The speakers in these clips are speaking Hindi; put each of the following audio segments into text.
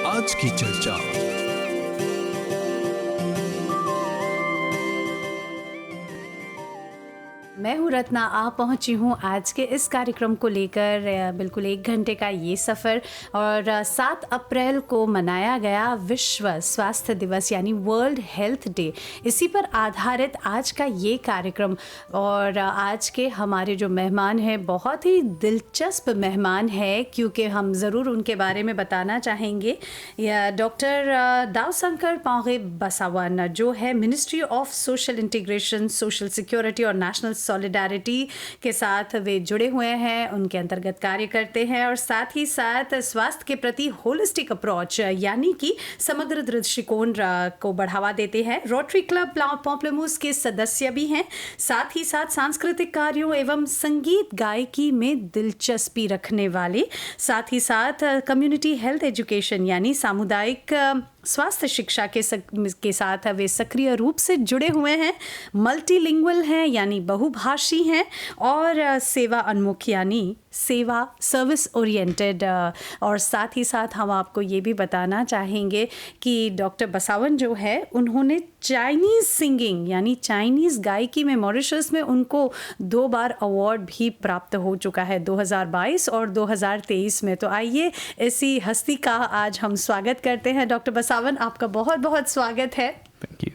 आज की चर्चा। मैं हूँ रत्ना, आप पहुँची हूँ आज के इस कार्यक्रम को लेकर। बिल्कुल 1 घंटे का ये सफ़र। और 7 अप्रैल को मनाया गया विश्व स्वास्थ्य दिवस यानी वर्ल्ड हेल्थ डे। इसी पर आधारित आज का ये कार्यक्रम। और आज के हमारे जो मेहमान हैं बहुत ही दिलचस्प मेहमान हैं, क्योंकि हम ज़रूर उनके बारे में बताना चाहेंगे। डॉक्टर दावशंकर पांगे बसावन, जो है ministry of social integration, social security और नेशनल सॉलिडारिटी के साथ वे जुड़े हुए हैं, उनके अंतर्गत कार्य करते हैं। और साथ ही साथ स्वास्थ्य के प्रति होलिस्टिक अप्रोच यानी कि समग्र दृष्टिकोण को बढ़ावा देते हैं। रोटरी क्लब पॉम्पलेमूस के सदस्य भी हैं। साथ ही साथ सांस्कृतिक कार्यों एवं संगीत गायकी में दिलचस्पी रखने वाले, साथ ही साथ कम्युनिटी हेल्थ एजुकेशन यानी सामुदायिक स्वास्थ्य शिक्षा के साथ वे सक्रिय रूप से जुड़े हुए हैं। मल्टीलिंगुअल हैं यानी बहुभाषी हैं, और सेवा उन्मुख यानी सेवा सर्विस ओरिएंटेड। और साथ ही साथ हम आपको ये भी बताना चाहेंगे कि डॉक्टर बसावन जो है, उन्होंने चाइनीज़ सिंगिंग यानी चाइनीज़ गायकी में मॉरिशस में उनको 2 बार अवार्ड भी प्राप्त हो चुका है, 2022 और 2023 में। तो आइए ऐसी हस्ती का आज हम स्वागत करते हैं। डॉक्टर बसावन, आपका बहुत बहुत स्वागत है। Thank you.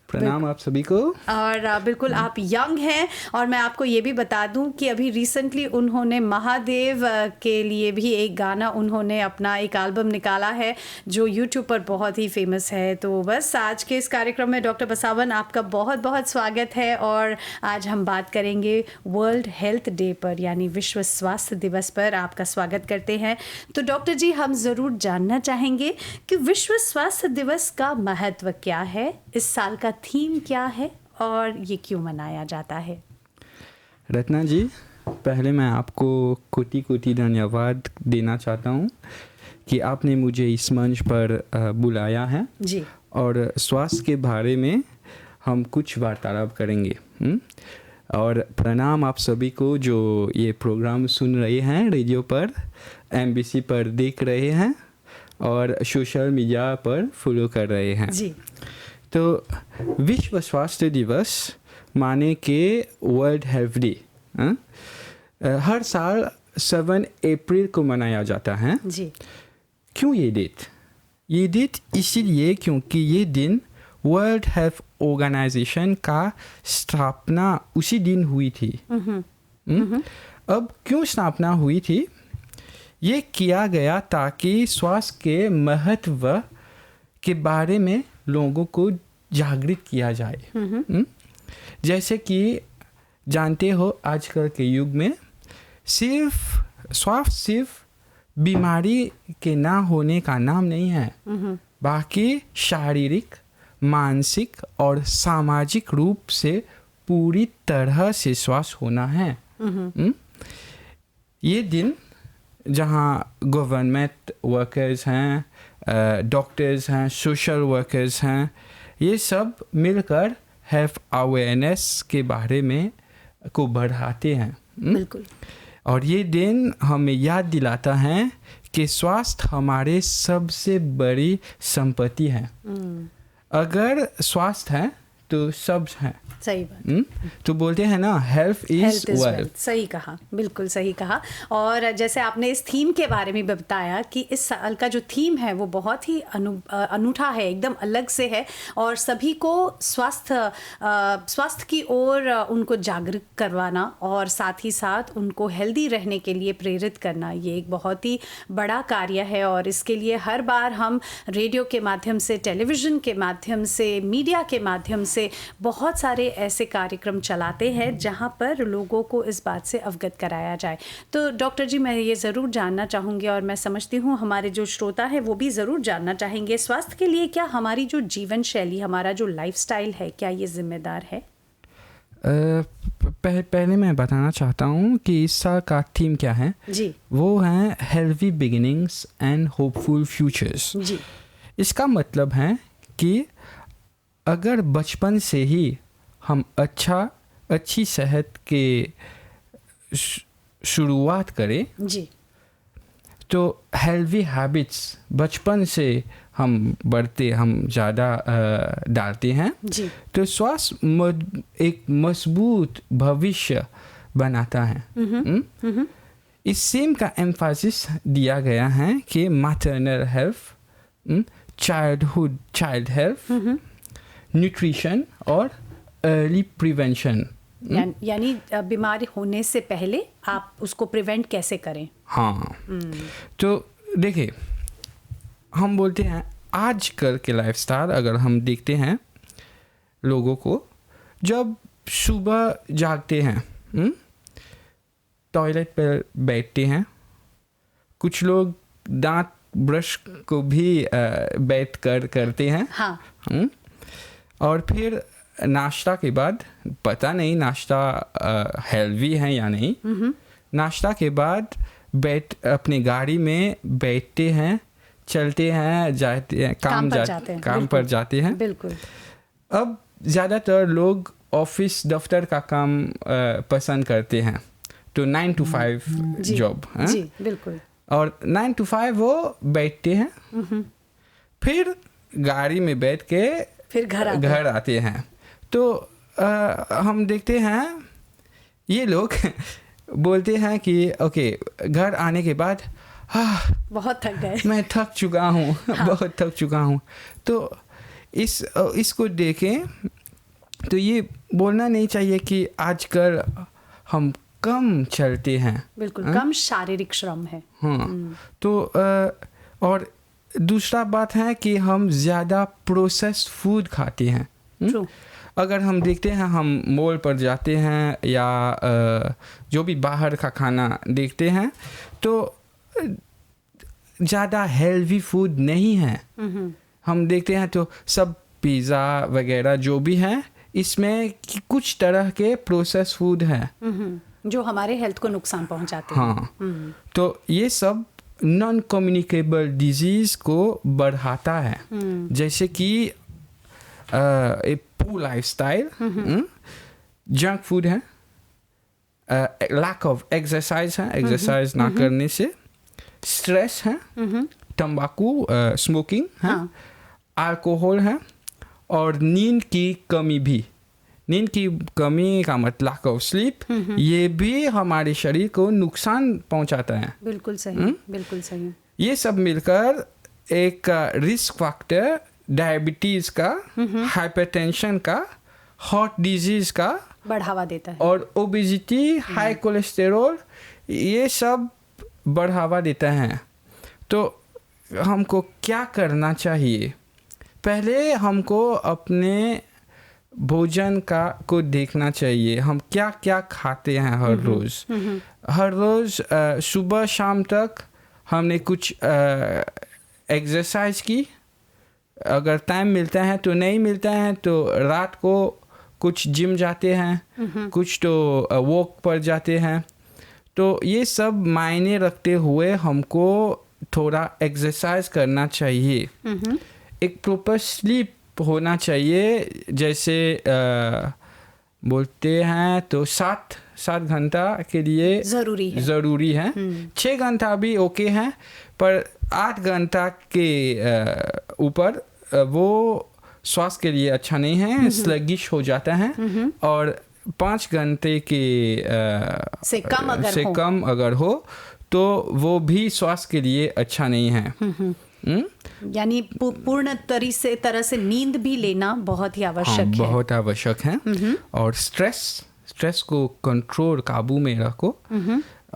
प्रणाम आप सभी को। और बिल्कुल आप यंग हैं, और मैं आपको ये भी बता दूं कि अभी रिसेंटली उन्होंने महादेव के लिए भी एक गाना, उन्होंने अपना एक एल्बम निकाला है जो यूट्यूब पर बहुत ही फेमस है। तो बस आज के इस कार्यक्रम में डॉक्टर बसावन आपका बहुत बहुत स्वागत है। और आज हम बात करेंगे वर्ल्ड हेल्थ डे पर यानी विश्व स्वास्थ्य दिवस पर आपका स्वागत करते हैं। तो डॉक्टर जी, हम ज़रूर जानना चाहेंगे कि विश्व स्वास्थ्य दिवस का महत्व क्या है, इस साल का थीम क्या है और ये क्यों मनाया जाता है? रत्ना जी, पहले मैं आपको कोटि कोटि धन्यवाद देना चाहता हूँ कि आपने मुझे इस मंच पर बुलाया है जी। और स्वास्थ्य के बारे में हम कुछ वार्तालाप करेंगे। और प्रणाम आप सभी को जो ये प्रोग्राम सुन रहे हैं, रेडियो पर, MBC पर देख रहे हैं और सोशल मीडिया पर फॉलो कर रहे हैं जी। तो विश्व स्वास्थ्य दिवस माने के वर्ल्ड हेल्थ डे हर साल 7 अप्रैल को मनाया जाता है जी। क्यों ये डेट इसीलिए क्योंकि ये दिन वर्ल्ड हेल्थ ऑर्गेनाइजेशन का स्थापना उसी दिन हुई थी। अब क्यों स्थापना हुई थी? ये किया गया ताकि स्वास्थ्य के महत्व के बारे में लोगों को जागृत किया जाए। जैसे कि जानते हो, आजकल के युग में स्वास्थ्य सिर्फ बीमारी के ना होने का नाम नहीं है, बाकी शारीरिक, मानसिक और सामाजिक रूप से पूरी तरह से स्वस्थ होना है। ये दिन जहाँ गवर्नमेंट वर्कर्स हैं, डॉक्टर्स हैं, सोशल वर्कर्स हैं, ये सब मिलकर हेल्थ अवेयरनेस के बारे में को बढ़ाते हैं। बिल्कुल। और ये दिन हमें याद दिलाता है कि स्वास्थ्य हमारे सबसे बड़ी संपत्ति है। अगर स्वास्थ्य है तो सब है। सही बात। तो बोलते हैं ना, हेल्थ इज वेल्थ। सही कहा, बिल्कुल सही कहा। और जैसे आपने इस थीम के बारे में बताया कि इस साल का जो थीम है वो बहुत ही अनूठा है, एकदम अलग से है, और सभी को स्वास्थ्य की ओर उनको जागरूक करवाना और साथ ही साथ उनको हेल्दी रहने के लिए प्रेरित करना, ये एक बहुत ही बड़ा कार्य है। और इसके लिए हर बार हम रेडियो के माध्यम से, टेलीविज़न के माध्यम से, मीडिया के माध्यम से बहुत सारे ऐसे कार्यक्रम चलाते हैं जहां पर लोगों को इस बात से अवगत कराया जाए। तो डॉक्टर जी, मैं ये ज़रूर जानना चाहूँगी, और मैं समझती हूँ हमारे जो श्रोता है वो भी ज़रूर जानना चाहेंगे, स्वास्थ्य के लिए क्या हमारी जो जीवन शैली, हमारा जो लाइफस्टाइल है, क्या ये जिम्मेदार है? पहले मैं बताना चाहता हूँ कि इस साल का थीम क्या है जी। वो है healthy beginnings and hopeful futures जी। इसका मतलब है कि अगर बचपन से ही हम अच्छी सेहत के शुरुआत करें जी, तो हेल्दी हैबिट्स बचपन से हम ज़्यादा डालते हैं जी। तो स्वास्थ्य एक मजबूत भविष्य बनाता है। इस सेम का एम्फासिस दिया गया है कि maternal health, child health, nutrition और अर्ली प्रिवेंशन, यानी बीमारी होने से पहले आप उसको प्रिवेंट कैसे करें। हाँ। तो देखिए, हम बोलते हैं आजकल के लाइफस्टाइल अगर हम देखते हैं लोगों को, जब सुबह जागते हैं टॉयलेट पर बैठते हैं, कुछ लोग दांत ब्रश को भी बैठ कर करते हैं। हाँ। और फिर नाश्ता के बाद, पता नहीं नाश्ता हेल्दी है या नहीं, नाश्ता के बाद अपने गाड़ी में बैठते हैं, चलते हैं, जाते हैं काम पर जाते हैं। बिल्कुल। अब ज़्यादातर लोग ऑफिस दफ्तर का काम पसंद करते हैं, तो 9 to 5 जॉब है। जी बिल्कुल। और 9 to 5 वो बैठते हैं, फिर गाड़ी में बैठ के फिर घर आते हैं। तो हम देखते हैं ये लोग बोलते हैं कि ओके, घर आने के बाद बहुत थक गए, मैं थक चुका हूँ। हाँ। बहुत थक चुका हूँ। तो इसको देखें तो ये बोलना नहीं चाहिए कि आजकल हम कम चलते हैं। बिल्कुल। कम शारीरिक श्रम है। हाँ। तो और दूसरा बात है कि हम ज़्यादा प्रोसेस्ड फूड खाते हैं। True. अगर हम देखते हैं, हम मॉल पर जाते हैं या जो भी बाहर का खाना देखते हैं, तो ज़्यादा हेल्दी फूड नहीं है। हम देखते हैं तो सब पिज़्ज़ा वगैरह जो भी है, इसमें कुछ तरह के प्रोसेस फूड है जो हमारे हेल्थ को नुकसान पहुंचाते हैं। हाँ। तो ये सब नॉन कम्युनिकेबल डिजीज़ को बढ़ाता है, जैसे कि पुअर लाइफस्टाइल, जंक फूड है, लैक ऑफ एक्सरसाइज है, एक्सरसाइज ना करने से, स्ट्रेस है, तंबाकू स्मोकिंग है, अल्कोहल है, और नींद की कमी भी। नींद की कमी का मतलब लैक ऑफ स्लीप, ये भी हमारे शरीर को नुकसान पहुंचाता है। बिल्कुल सही। बिल्कुल सही। ये सब मिलकर एक रिस्क फैक्टर डायबिटीज का, हाइपरटेंशन का, हार्ट डिजीज का बढ़ावा देता है, और ओबेसिटी, हाई कोलेस्टेरोल, ये सब बढ़ावा देता है। तो हमको क्या करना चाहिए? पहले हमको अपने भोजन को देखना चाहिए, हम क्या क्या खाते हैं हर रोज़। सुबह शाम तक हमने कुछ एक्सरसाइज की, अगर टाइम मिलता है तो, नहीं मिलता है तो रात को कुछ जिम जाते हैं, कुछ तो वॉक पर जाते हैं। तो ये सब मायने रखते हुए हमको थोड़ा एक्सरसाइज करना चाहिए। एक प्रॉपर स्लीप होना चाहिए, जैसे बोलते हैं तो 7 घंटा के लिए ज़रूरी है। 6 घंटा भी ओके है, पर 8 घंटा के ऊपर वो स्वास्थ्य के लिए अच्छा नहीं है, स्लगिश हो जाता है। और 5 घंटे के से कम अगर हो तो वो भी स्वास्थ्य के लिए अच्छा नहीं है। यानी पूर्ण तरह से नींद भी लेना बहुत ही आवश्यक है। बहुत आवश्यक है। और स्ट्रेस को कंट्रोल, काबू में रखो,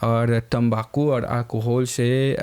और तंबाकू और अल्कोहल से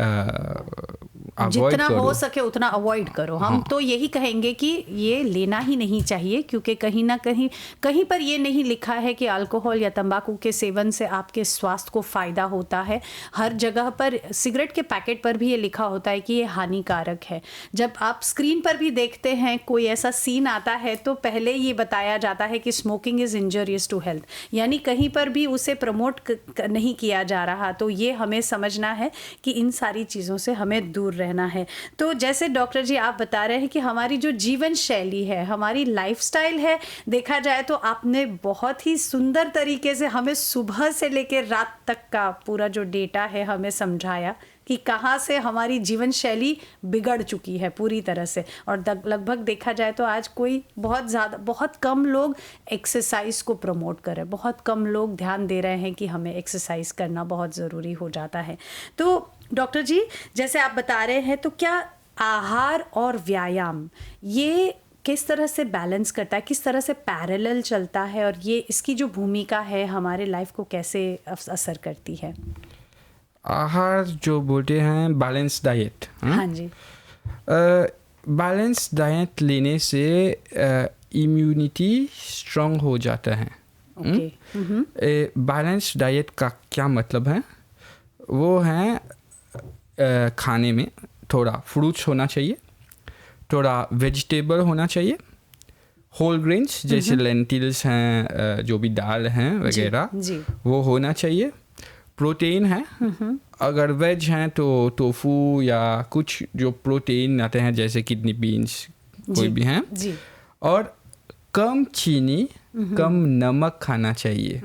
जितना हो सके उतना अवॉइड करो। हम तो यही कहेंगे कि ये लेना ही नहीं चाहिए, क्योंकि कहीं ना कहीं पर ये नहीं लिखा है कि अल्कोहल या तंबाकू के सेवन से आपके स्वास्थ्य को फ़ायदा होता है। हर जगह पर सिगरेट के पैकेट पर भी ये लिखा होता है कि ये हानिकारक है। जब आप स्क्रीन पर भी देखते हैं कोई ऐसा सीन आता है तो पहले ये बताया जाता है कि smoking is injurious to health, यानी कहीं पर भी उसे प्रमोट नहीं किया जा रहा। तो ये हमें समझना है कि इन सारी चीज़ों से हमें दूर रहना है। तो जैसे डॉक्टर जी आप बता रहे हैं कि हमारी जो जीवन शैली है, हमारी लाइफस्टाइल है, देखा जाए तो आपने बहुत ही सुंदर तरीके से हमें सुबह से लेकर रात तक का पूरा जो डेटा है हमें समझाया कि कहाँ से हमारी जीवन शैली बिगड़ चुकी है पूरी तरह से। और लगभग देखा जाए तो आज बहुत कम लोग एक्सरसाइज को प्रमोट कर रहे हैं, बहुत कम लोग ध्यान दे रहे हैं कि हमें एक्सरसाइज करना बहुत ज़रूरी हो जाता है। तो डॉक्टर जी, जैसे आप बता रहे हैं, तो क्या आहार और व्यायाम ये किस तरह से बैलेंस करता है, किस तरह से पैरेलल चलता है, और ये इसकी जो भूमिका है हमारे लाइफ को कैसे असर करती है? आहार जो बोलते हैं बैलेंस डाइट। हाँ जी। बैलेंस डाइट लेने से इम्यूनिटी स्ट्रांग हो जाता है। ओके। बैलेंस डाइट का क्या मतलब है? वो है खाने में थोड़ा फ्रूट्स होना चाहिए, थोड़ा वेजिटेबल होना चाहिए, होल ग्रेन्स जैसे लेंटिल्स हैं, जो भी दाल हैं वगैरह, वो होना चाहिए। प्रोटीन है, अगर वेज हैं तो टोफू या कुछ जो प्रोटीन आते हैं जैसे किडनी बीन्स कोई भी हैं, और कम चीनी कम नमक खाना चाहिए।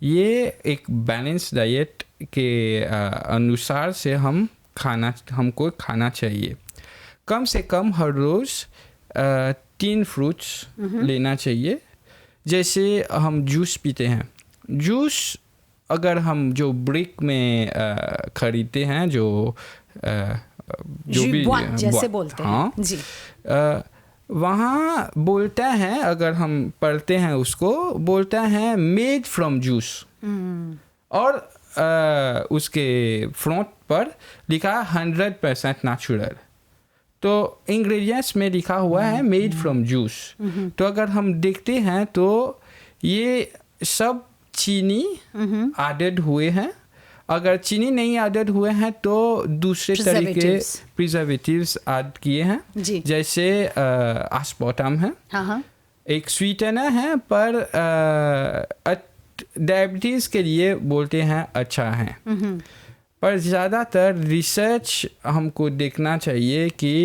ये एक बैलेंस डाइट के अनुसार से हमको खाना चाहिए। कम से कम हर रोज़ 3 फ्रूट्स लेना चाहिए। जैसे हम जूस पीते हैं, जूस अगर हम जो ब्रिक में खरीदते हैं, जो भी जैसे बोलते हैं, हाँ जी, वहाँ बोलता है, अगर हम पढ़ते हैं उसको, बोलता है मेड फ्रॉम जूस, और उसके फ्रंट पर लिखा 100% नेचुरल, तो इंग्रेडिएंट्स में लिखा हुआ है मेड फ्रॉम जूस। तो अगर हम देखते हैं तो ये सब चीनी एडेड हुए हैं। अगर चीनी नहीं एडेड हुए हैं तो दूसरे तरीके प्रिजर्वेटिव्स ऐड किए हैं, जैसे आस्पार्टम है, एक स्वीटनर है, पर डायबिटीज़ के लिए बोलते हैं अच्छा है। पर ज़्यादातर रिसर्च हमको देखना चाहिए कि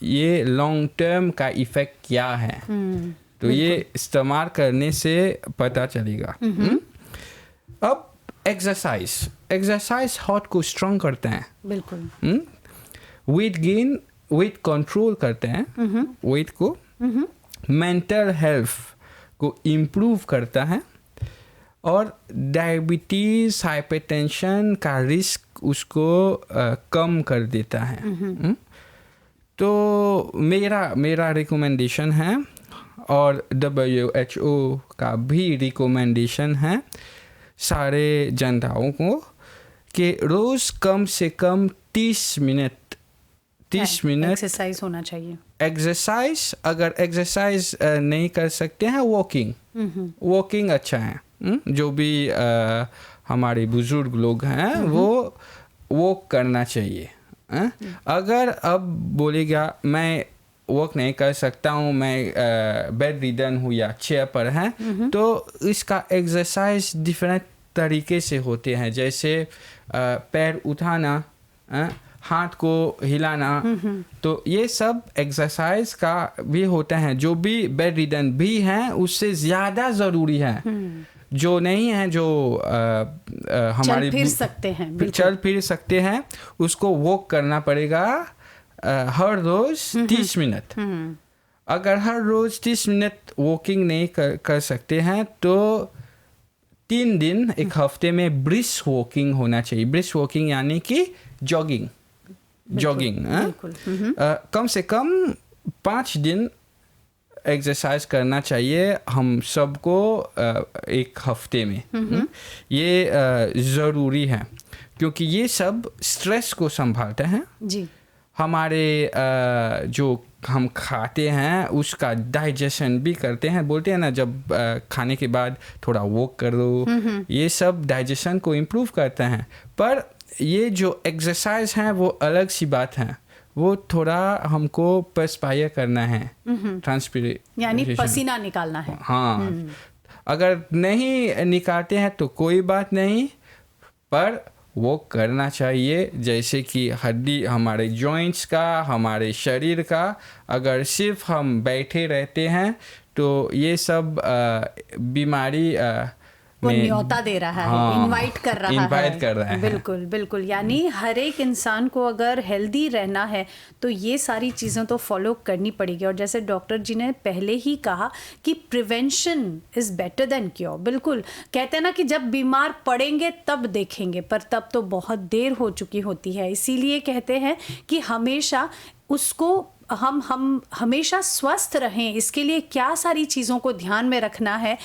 ये लॉन्ग टर्म का इफ़ेक्ट क्या है, तो ये इस्तेमाल करने से पता चलेगा। अब एक्सरसाइज हार्ट को स्ट्रॉन्ग करते हैं, बिल्कुल। वेट गेन, वेट कंट्रोल करते हैं, वेट को, मेंटल हेल्थ को इम्प्रूव करता है, और डायबिटीज़ हाइपरटेंशन का रिस्क उसको कम कर देता है। तो मेरा रिकमेंडेशन है, और WHO का भी रिकमेंडेशन है सारे जनताओं को, कि रोज़ कम से कम 30 मिनट एक्सरसाइज होना चाहिए। एक्सरसाइज, अगर एक्सरसाइज नहीं कर सकते हैं, वॉकिंग अच्छा है। जो भी हमारे बुजुर्ग लोग हैं वो वॉक करना चाहिए। अगर अब बोलेगा मैं वॉक नहीं कर सकता हूँ, मैं बेड रिडन हूँ या चेयर पर है, तो इसका एक्सरसाइज डिफरेंट तरीके से होते हैं, जैसे पैर उठाना, हाथ को हिलाना, तो ये सब एक्सरसाइज का भी होता है। जो भी बेड रिडन भी हैं उससे ज़्यादा ज़रूरी है। जो नहीं है, जो हमारे चल फिर सकते हैं, उसको वॉक करना पड़ेगा हर रोज़ 30 मिनट। अगर हर रोज़ 30 मिनट वॉकिंग नहीं कर सकते हैं तो 3 दिन एक हफ्ते में ब्रिस्क वॉकिंग होना चाहिए। ब्रिस्क वॉकिंग यानी कि जॉगिंग। कम से कम 5 दिन एक्सरसाइज करना चाहिए हम सबको एक हफ्ते में। ये ज़रूरी है, क्योंकि ये सब स्ट्रेस को संभालते हैं जी। हमारे जो हम खाते हैं उसका डाइजेशन भी करते हैं। बोलते हैं ना, जब खाने के बाद थोड़ा वॉक करो, ये सब डाइजेशन को इम्प्रूव करते हैं। पर ये जो एक्सरसाइज हैं वो अलग सी बात है, वो थोड़ा हमको पर्सपायर करना है, ट्रांसपिरेशन यानी पसीना निकालना है। हाँ, अगर नहीं निकालते हैं तो कोई बात नहीं, पर वो करना चाहिए। जैसे कि हड्डी, हमारे जॉइंट्स का, हमारे शरीर का, अगर सिर्फ हम बैठे रहते हैं तो ये सब बीमारी वो में न्योता दे रहा है, हाँ, इनवाइट कर रहा invite है। कर रहा है। बिल्कुल बिल्कुल, यानी हर एक इंसान को अगर हेल्दी रहना है तो ये सारी चीज़ें तो फॉलो करनी पड़ेगी। और जैसे डॉक्टर जी ने पहले ही कहा कि prevention is better than cure. बिल्कुल, कहते हैं ना कि जब बीमार पड़ेंगे तब देखेंगे, पर तब तो बहुत देर हो चुकी होती है। इसीलिए कहते हैं कि हमेशा उसको हम हमेशा स्वस्थ रहें, इसके लिए क्या सारी चीज़ों को ध्यान में रखना है।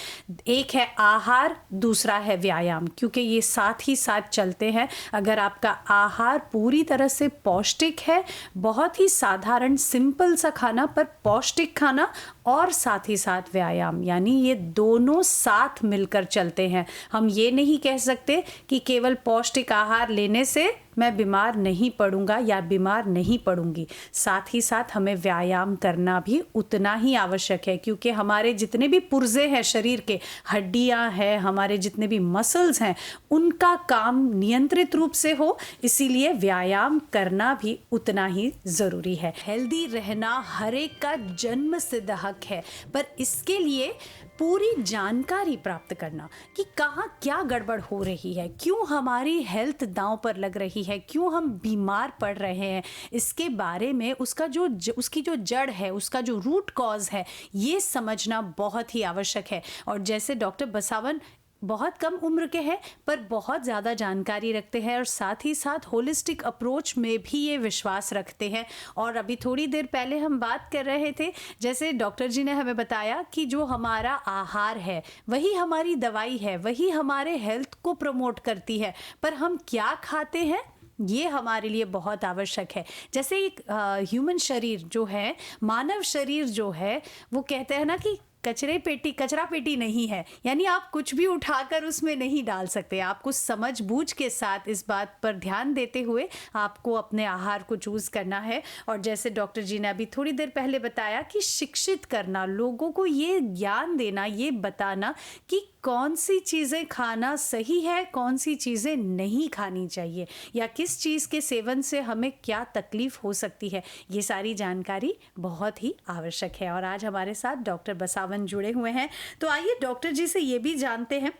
एक है आहार, दूसरा है व्यायाम, क्योंकि ये साथ ही साथ चलते हैं। अगर आपका आहार पूरी तरह से पौष्टिक है, बहुत ही साधारण सिंपल सा खाना पर पौष्टिक खाना, और साथ ही साथ व्यायाम, यानी ये दोनों साथ मिलकर चलते हैं। हम ये नहीं कह सकते कि केवल पौष्टिक आहार लेने से मैं बीमार नहीं पड़ूंगा या बीमार नहीं पड़ूंगी। साथ ही साथ हमें व्यायाम करना भी उतना ही आवश्यक है, क्योंकि हमारे जितने भी पुर्जे हैं शरीर के, हड्डियां हैं, हमारे जितने भी मसल्स हैं, उनका काम नियंत्रित रूप से हो, इसीलिए व्यायाम करना भी उतना ही ज़रूरी है। हेल्दी रहना हर एक का जन्म सिद्ध हक है, पर इसके लिए पूरी जानकारी प्राप्त करना कि कहाँ क्या गड़बड़ हो रही है, क्यों हमारी हेल्थ दांव पर लग रही है, क्यों हम बीमार पड़ रहे हैं, इसके बारे में उसकी जो जड़ है, उसका जो रूट कॉज है, ये समझना बहुत ही आवश्यक है। और जैसे डॉक्टर बसावन बहुत कम उम्र के हैं पर बहुत ज़्यादा जानकारी रखते हैं, और साथ ही साथ होलिस्टिक अप्रोच में भी ये विश्वास रखते हैं। और अभी थोड़ी देर पहले हम बात कर रहे थे, जैसे डॉक्टर जी ने हमें बताया कि जो हमारा आहार है वही हमारी दवाई है, वही हमारे हेल्थ को प्रमोट करती है, पर हम क्या खाते हैं ये हमारे लिए बहुत आवश्यक है। जैसे एक ह्यूमन शरीर जो है, मानव शरीर जो है, वो कहते हैं ना कि कचरा पेटी नहीं है, यानी आप कुछ भी उठाकर उसमें नहीं डाल सकते। आपको समझबूझ के साथ इस बात पर ध्यान देते हुए आपको अपने आहार को चूज़ करना है। और जैसे डॉक्टर जी ने अभी थोड़ी देर पहले बताया कि शिक्षित करना, लोगों को ये ज्ञान देना, ये बताना कि कौन सी चीज़ें खाना सही है, कौन सी चीज़ें नहीं खानी चाहिए, या किस चीज़ के सेवन से हमें क्या तकलीफ़ हो सकती है, ये सारी जानकारी बहुत ही आवश्यक है। और आज हमारे साथ डॉक्टर बसावन जुड़े हुए हैं, तो आइए डॉक्टर जी से ये भी जानते हैं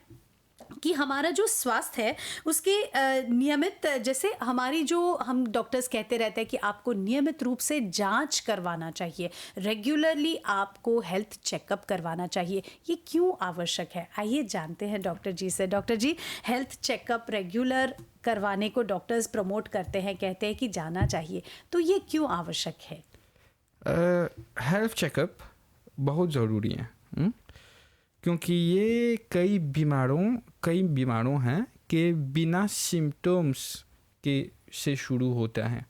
कि हमारा जो स्वास्थ्य है उसके नियमित, जैसे हमारी जो हम डॉक्टर्स कहते रहते हैं कि आपको नियमित रूप से जांच करवाना चाहिए, रेगुलरली आपको हेल्थ चेकअप करवाना चाहिए, ये क्यों आवश्यक है? आइए जानते हैं डॉक्टर जी से। डॉक्टर जी, हेल्थ चेकअप रेगुलर करवाने को डॉक्टर्स प्रमोट करते हैं, कहते हैं कि जाना चाहिए, तो ये क्यों आवश्यक है? हेल्थ चेकअप बहुत ज़रूरी है, क्योंकि ये कई बीमारों हैं कि बिना सिम्टम्स के से शुरू होता है।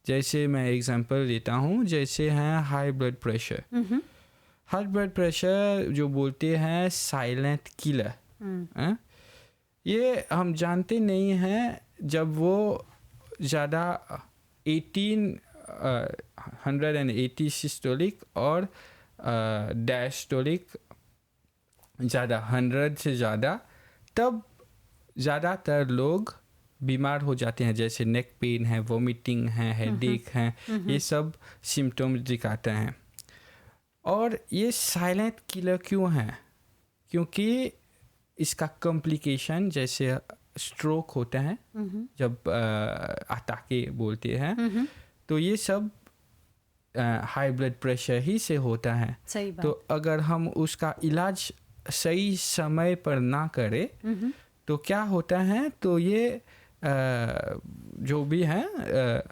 जैसे मैं एग्जांपल लेता हूँ, जैसे है high blood pressure. High blood pressure जो बोलते हैं साइलेंट किलर, ये हम जानते नहीं हैं। जब वो ज़्यादा 180 सिस्टोलिक और डायस्टोलिक ज़्यादा 100 से ज़्यादा, तब ज़्यादातर लोग बीमार हो जाते हैं। जैसे नेक पेन है, वोमिटिंग है, हेडेक है, ये सब सिम्टम्स दिखाते हैं। और ये साइलेंट किलर क्यों है? क्योंकि इसका कॉम्प्लिकेशन जैसे स्ट्रोक होता है, जब अटैक बोलते हैं, तो ये सब हाई ब्लड प्रेशर ही से होता है। सही बात। तो अगर हम उसका इलाज सही समय पर ना करें तो क्या होता है, तो ये जो भी है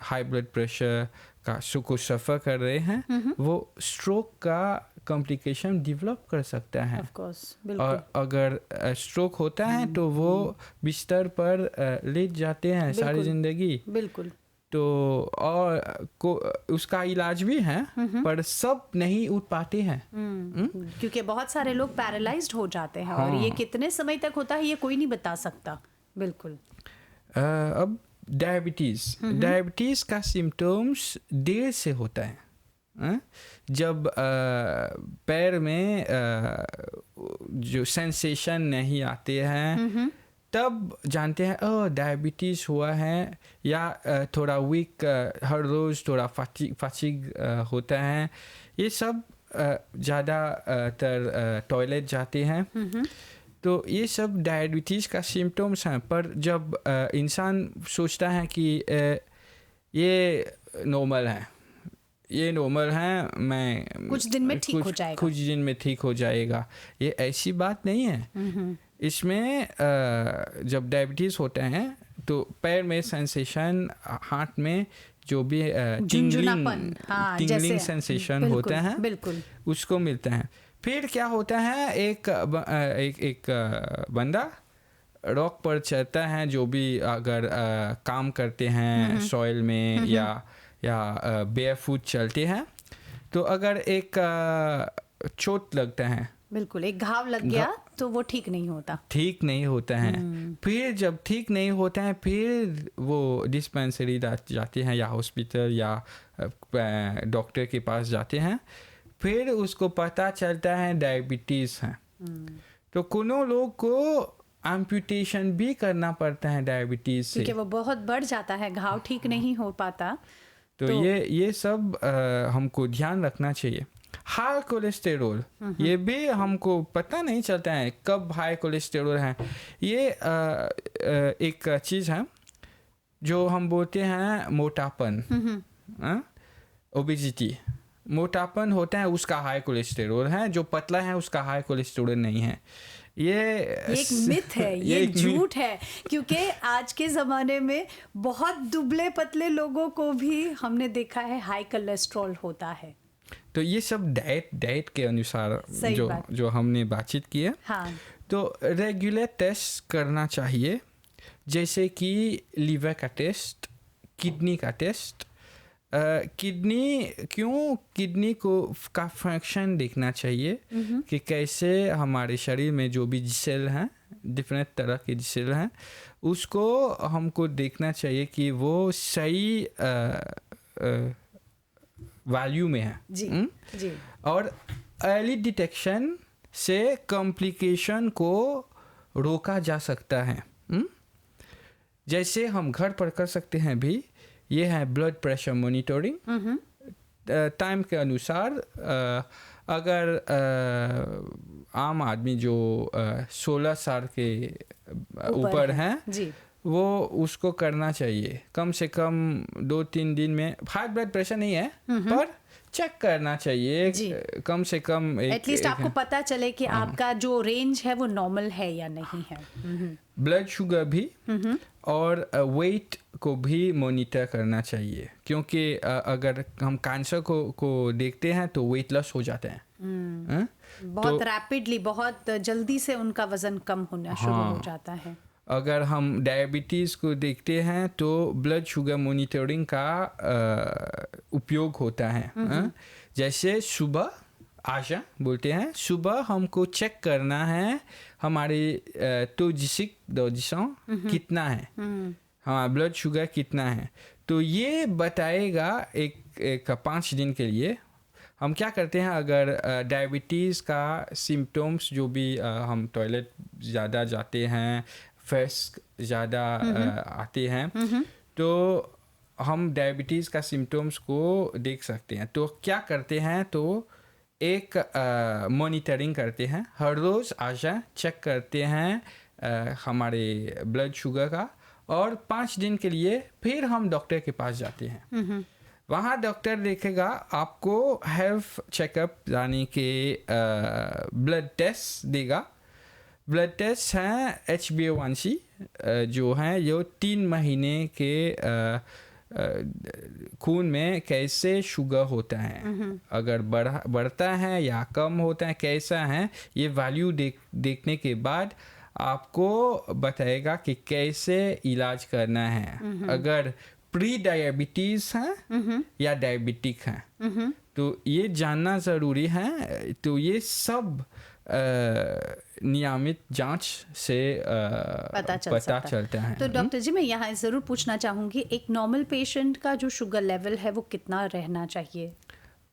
हाई ब्लड प्रेशर का को सफ़र कर रहे हैं, वो स्ट्रोक का कॉम्प्लिकेशन डेवलप कर सकता है। Of course, बिल्कुल। और अगर स्ट्रोक होता है तो वो बिस्तर पर लेट जाते हैं सारी ज़िंदगी। बिल्कुल। तो और उसका इलाज भी है, पर सब नहीं उठ पाते हैं, क्योंकि बहुत सारे लोग पैरालाइज्ड हो जाते हैं। और ये कितने समय तक होता है ये कोई नहीं बता सकता। बिल्कुल। अब डायबिटीज़ का सिम्टम्स देर से होता है। जब पैर में जो सेंसेशन नहीं आते हैं, तब जानते हैं डायबिटीज़ हुआ है। या थोड़ा वीक, हर रोज़ थोड़ा फटीग होता है, ये सब ज़्यादातर टॉयलेट जाते हैं। तो ये सब डायबिटीज़ का सिम्टम्स हैं। पर जब इंसान सोचता है कि ये नॉर्मल है, ये नॉर्मल है, मैं कुछ दिन में ठीक हो जाएगा, कुछ दिन में ठीक हो जाएगा, ये ऐसी बात नहीं है। इसमें जब डायबिटीज़ होता है तो पैर में सेंसेशन, हाथ में जो भी टिंगलिंग सेंसेशन होता है, बिल्कुल उसको मिलता है। फिर क्या होता है, एक बंदा रॉक पर चढ़ता है, जो भी अगर काम करते हैं सॉइल में या बेयरफुट चलते हैं, तो अगर एक चोट लगता है, बिल्कुल एक घाव लग गया तो वो ठीक नहीं होता है। फिर जब ठीक नहीं होता है, फिर वो डिस्पेंसरी जाते हैं या हॉस्पिटल या डॉक्टर के पास जाते हैं। फिर उसको पता चलता है डायबिटीज़ है। तो कुछ लोग को एम्पुटेशन भी करना पड़ता है डायबिटीज़ से, क्योंकि वो बहुत बढ़ जाता है, घाव ठीक नहीं हो पाता। तो ये सब हमको ध्यान रखना चाहिए। हाई कोलेस्टेरोल, ये भी हमको पता नहीं चलता है कब हाई कोलेस्टेरोल है। ये एक चीज़ है जो हम बोलते हैं मोटापन, ओबेसिटी। मोटापन होता है उसका हाई कोलेस्टेरोल है, जो पतला है उसका हाई कोलेस्टेरोल नहीं है। ये एक मिथ है, ये झूठ है, क्योंकि आज के ज़माने में बहुत दुबले पतले लोगों को भी हमने देखा है हाई कोलेस्ट्रॉल होता है। तो ये सब डाइट के अनुसार जो हमने बातचीत की है। हाँ। तो रेगुलर टेस्ट करना चाहिए, जैसे कि लीवर का टेस्ट, किडनी का टेस्ट। किडनी को का फंक्शन देखना चाहिए कि कैसे हमारे शरीर में जो भी सेल हैं, डिफरेंट तरह के सेल हैं, उसको हमको देखना चाहिए कि वो सही वैल्यू में है। जी। और अर्ली डिटेक्शन से कॉम्प्लिकेशन को रोका जा सकता है। जैसे हम घर पर कर सकते हैं भी, ये है ब्लड प्रेशर मॉनिटरिंग। टाइम के अनुसार अगर आम आदमी जो 16 साल के ऊपर हैं, वो उसको करना चाहिए कम से कम 2-3 दिन में। हाई ब्लड प्रेशर नहीं है, पर चेक करना चाहिए कम से कम। एटलीस्ट आपको पता चले कि आपका जो रेंज है वो नॉर्मल है या नहीं है। ब्लड शुगर भी और वेट को भी मॉनिटर करना चाहिए, क्योंकि अगर हम कैंसर को देखते हैं तो वेट लॉस हो जाते हैं। बहुत रैपिडली, बहुत जल्दी से उनका वजन कम होना शुरू हो जाता है। अगर हम डायबिटीज़ को देखते हैं तो ब्लड शुगर मॉनिटरिंग का उपयोग होता है। जैसे सुबह आशा बोलते हैं, सुबह हमको चेक करना है हमारे कितना है, हमारा ब्लड शुगर कितना है। तो ये बताएगा एक 5 दिन के लिए। हम क्या करते हैं, अगर डायबिटीज़ का सिम्टम्स जो भी, हम टॉयलेट ज़्यादा जाते हैं, फेस ज़्यादा आते हैं, तो हम डायबिटीज़ का सिम्टम्स को देख सकते हैं। तो क्या करते हैं, तो एक मॉनिटरिंग करते हैं, हर रोज़ आशा चेक करते हैं हमारे ब्लड शुगर का, और 5 दिन के लिए फिर हम डॉक्टर के पास जाते हैं। वहाँ डॉक्टर देखेगा आपको, हेल्थ चेकअप यानी कि ब्लड टेस्ट देगा। ब्लड टेस्ट हैं HbA1c, जो हैं जो 3 महीने के खून में कैसे शुगर होता है, अगर बढ़ता है या कम होता है, कैसा है, ये वैल्यू देखने के बाद आपको बताएगा कि कैसे इलाज करना है। अगर प्री डायबिटीज़ हैं या डायबिटिक हैं, तो ये जानना ज़रूरी है। तो ये सब नियमित जांच से पता चलता है। तो डॉक्टर जी, मैं यहाँ ज़रूर पूछना चाहूँगी, एक नॉर्मल पेशेंट का जो शुगर लेवल है वो कितना रहना चाहिए?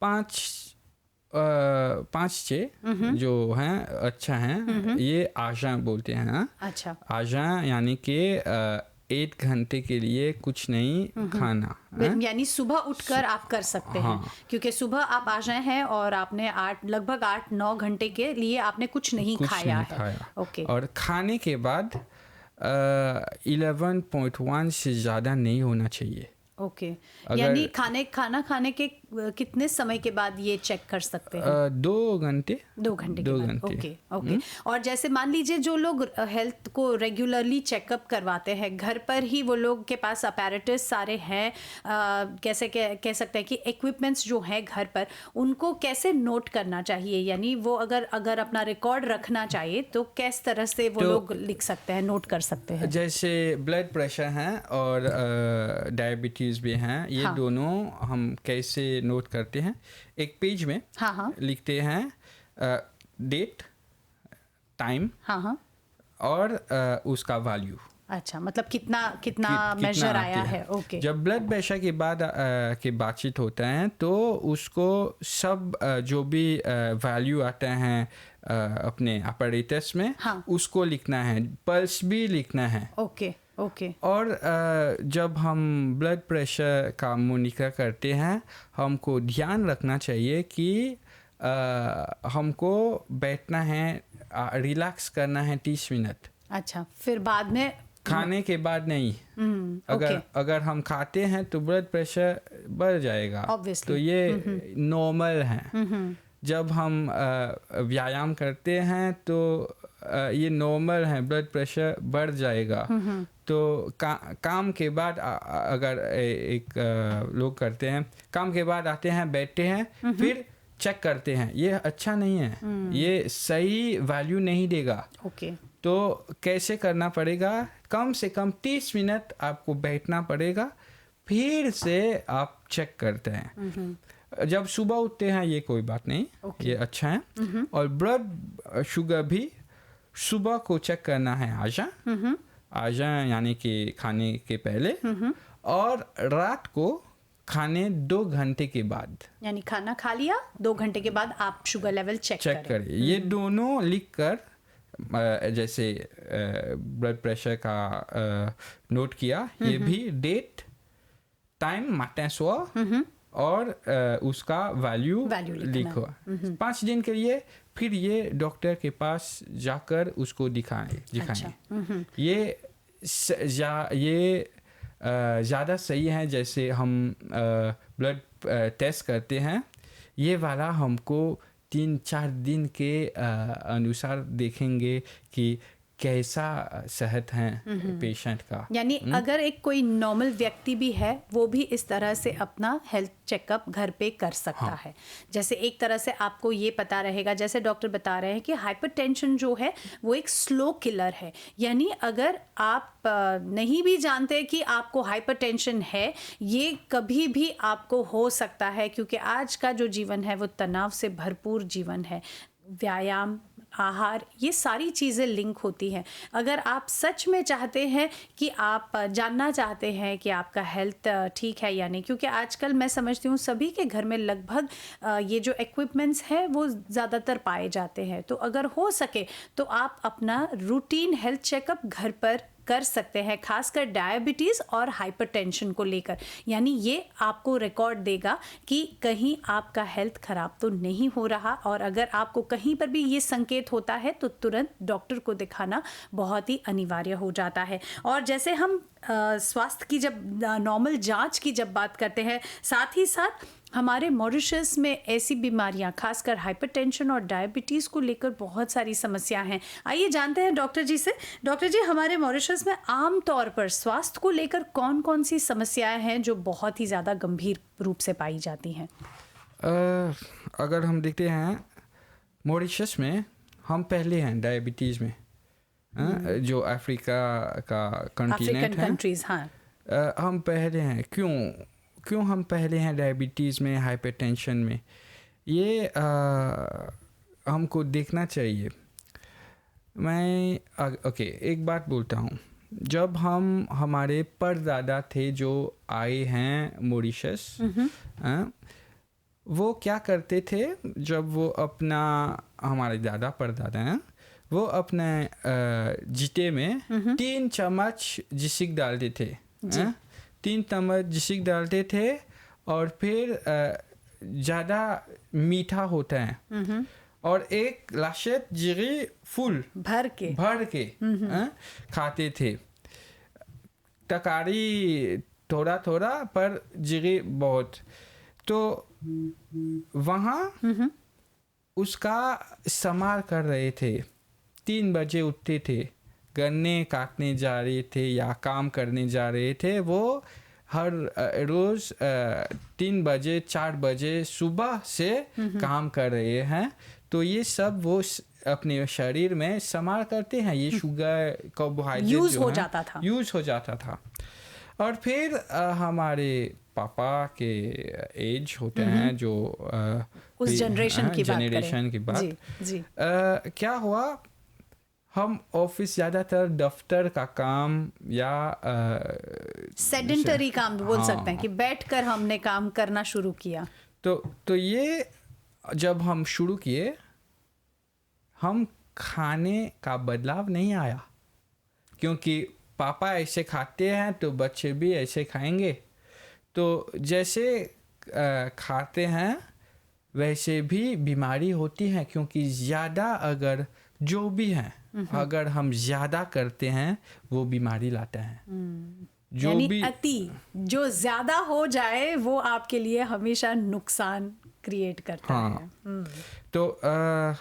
5-6 जो हैं अच्छा हैं। ये आशा बोलते हैं। अच्छा, आशा यानी कि 8 घंटे के लिए कुछ नहीं खाना। हाँ? यानी सुबह उठकर आप कर सकते हैं। हाँ। क्योंकि सुबह आप आ जाए हैं और आपने लगभग 8-9 घंटे के लिए आपने कुछ नहीं खाया है। ओके। और खाने के बाद 11.1 से ज़्यादा नहीं होना चाहिए। ओके। यानी खाना खाने के कितने समय के बाद ये चेक कर सकते हैं? 2 घंटे। 2 घंटे के बाद। Okay okay. और जैसे मान लीजिए जो लोग हेल्थ को रेगुलरली चेकअप करवाते हैं, घर पर ही वो लोग के पास अपैरेटस सारे हैं, कैसे कह सकते हैं कि इक्विपमेंट्स जो हैं घर पर, उनको कैसे नोट करना चाहिए? यानी वो अगर अपना रिकॉर्ड रखना चाहिए तो किस तरह से वो लोग लिख सकते हैं, नोट कर सकते हैं? जैसे ब्लड प्रेशर है और डायबिटीज़ भी हैं, ये हाँ। दोनों हम कैसे नोट करते हैं? एक पेज में हाँ। लिखते हैं डेट, टाइम, हाँ। और उसका वैल्यू। अच्छा, मतलब कितना मेजर आया है। ओके। जब ब्लड प्रेशर के बाद के बातचीत होता है तो उसको सब जो भी वैल्यू आते हैं अपने अपैरेटस में, हाँ। उसको लिखना है, पल्स भी लिखना है। ओके। और जब हम ब्लड प्रेशर का मॉनिटर करते हैं, हमको ध्यान रखना चाहिए कि हमको बैठना है, रिलैक्स करना है 30 मिनट। अच्छा, फिर बाद में खाने के बाद नहीं। अगर हम खाते हैं तो ब्लड प्रेशर बढ़ जाएगा। Obviously. तो ये नॉर्मल है। जब हम व्यायाम करते हैं तो ये नॉर्मल है, ब्लड प्रेशर बढ़ जाएगा। तो काम के बाद अगर एक लोग करते हैं, काम के बाद आते हैं, बैठते हैं, फिर चेक करते हैं, ये अच्छा नहीं है, ये सही वैल्यू नहीं देगा। ओके। तो कैसे करना पड़ेगा? कम से कम 30 मिनट आपको बैठना पड़ेगा, फिर से आप चेक करते हैं। जब सुबह उठते हैं ये कोई बात नहीं, ये अच्छा है। और ब्लड शुगर भी सुबह को चेक करना है, आजा यानी कि खाने के पहले, और रात को खाने 2 घंटे के बाद। यानी खाना खा लिया 2 घंटे के बाद आप शुगर लेवल चेक करें। ये दोनों लिख कर, जैसे ब्लड प्रेशर का नोट किया, ये भी डेट, टाइम, माtin soir, और उसका वैल्यू लिखो 5 दिन के लिए। फिर ये डॉक्टर के पास जाकर उसको दिखाएं। अच्छा। ये ज़्यादा सही है। जैसे हम ब्लड टेस्ट करते हैं, ये वाला हमको 3-4 दिन के अनुसार देखेंगे कि कैसा सेहत है पेशेंट का। यानी अगर एक कोई नॉर्मल व्यक्ति भी है, वो भी इस तरह से अपना हेल्थ चेकअप घर पे कर सकता है। जैसे एक तरह से आपको ये पता रहेगा, जैसे डॉक्टर बता रहे हैं कि हाइपरटेंशन जो है वो एक स्लो किलर है। यानी अगर आप नहीं भी जानते कि आपको हाइपरटेंशन है, ये कभी भी आपको हो सकता है, क्योंकि आज का जो जीवन है वो तनाव से भरपूर जीवन है। व्यायाम, आहार, ये सारी चीज़ें लिंक होती हैं। अगर आप सच में चाहते हैं कि आप जानना चाहते हैं कि आपका हेल्थ ठीक है या नहीं, क्योंकि आजकल मैं समझती हूँ सभी के घर में लगभग ये जो इक्विपमेंट्स हैं वो ज़्यादातर पाए जाते हैं। तो अगर हो सके तो आप अपना रूटीन हेल्थ चेकअप घर पर कर सकते हैं, खासकर डायबिटीज़ और हाइपरटेंशन को लेकर। यानी ये आपको रिकॉर्ड देगा कि कहीं आपका हेल्थ ख़राब तो नहीं हो रहा, और अगर आपको कहीं पर भी ये संकेत होता है तो तुरंत डॉक्टर को दिखाना बहुत ही अनिवार्य हो जाता है। और जैसे हम स्वास्थ्य की जब नॉर्मल जांच की जब बात करते हैं, साथ ही साथ हमारे मॉरिशस में ऐसी बीमारियां, खासकर हाइपरटेंशन और डायबिटीज़ को लेकर बहुत सारी समस्याएं हैं। आइए जानते हैं डॉक्टर जी से। डॉक्टर जी, हमारे मॉरिशस में आम तौर पर स्वास्थ्य को लेकर कौन कौन सी समस्याएं हैं जो बहुत ही ज़्यादा गंभीर रूप से पाई जाती हैं? अगर हम देखते हैं मॉरिशस में, हम पहले हैं डायबिटीज़ में। जो अफ्रीका का कंटिनेंट है, कंट्रीज, हाँ, हम पहले हैं। क्यों हम पहले हैं डायबिटीज़ में, हाइपरटेंशन में? ये हमको देखना चाहिए। ओके, एक बात बोलता हूँ। जब हमारे परदादा थे जो आए हैं मॉरिशस, वो क्या करते थे? जब वो हमारे दादा परदादा हैं, वो अपने जीते में 3 चम्मच जिसिक डालते थे। 3 चम्मच जिसिक डालते थे और फिर ज़्यादा मीठा होता है और एक लाशेत जीरी फुल भर के खाते थे। तकारी थोड़ा थोड़ा पर जीरी बहुत। तो वहाँ उसका इस्तेमाल कर रहे थे। 3 बजे उठते थे, गन्ने काटने जा रहे थे या काम करने जा रहे थे। वो हर रोज़ 3 बजे 4 बजे सुबह से काम कर रहे हैं। तो ये सब वो अपने शरीर में इस्तेमाल करते हैं। ये शुगर कार्बोहाइड्रेट यूज़ हो जाता था। और फिर हमारे पापा के एज होते हैं जो उस जनरेशन की बात जी। क्या हुआ, हम ऑफिस ज़्यादातर दफ्तर का काम या सेडेंटरी काम बोल सकते हैं कि बैठकर हमने काम करना शुरू किया। तो ये जब हम शुरू किए, हम खाने का बदलाव नहीं आया, क्योंकि पापा ऐसे खाते हैं तो बच्चे भी ऐसे खाएंगे। तो जैसे खाते हैं वैसे भी बीमारी होती है, क्योंकि ज़्यादा अगर जो भी हैं अगर हम ज़्यादा करते हैं वो बीमारी लाता है। जो यानी भी अति जो ज़्यादा हो जाए वो आपके लिए हमेशा नुकसान क्रिएट करता है। तो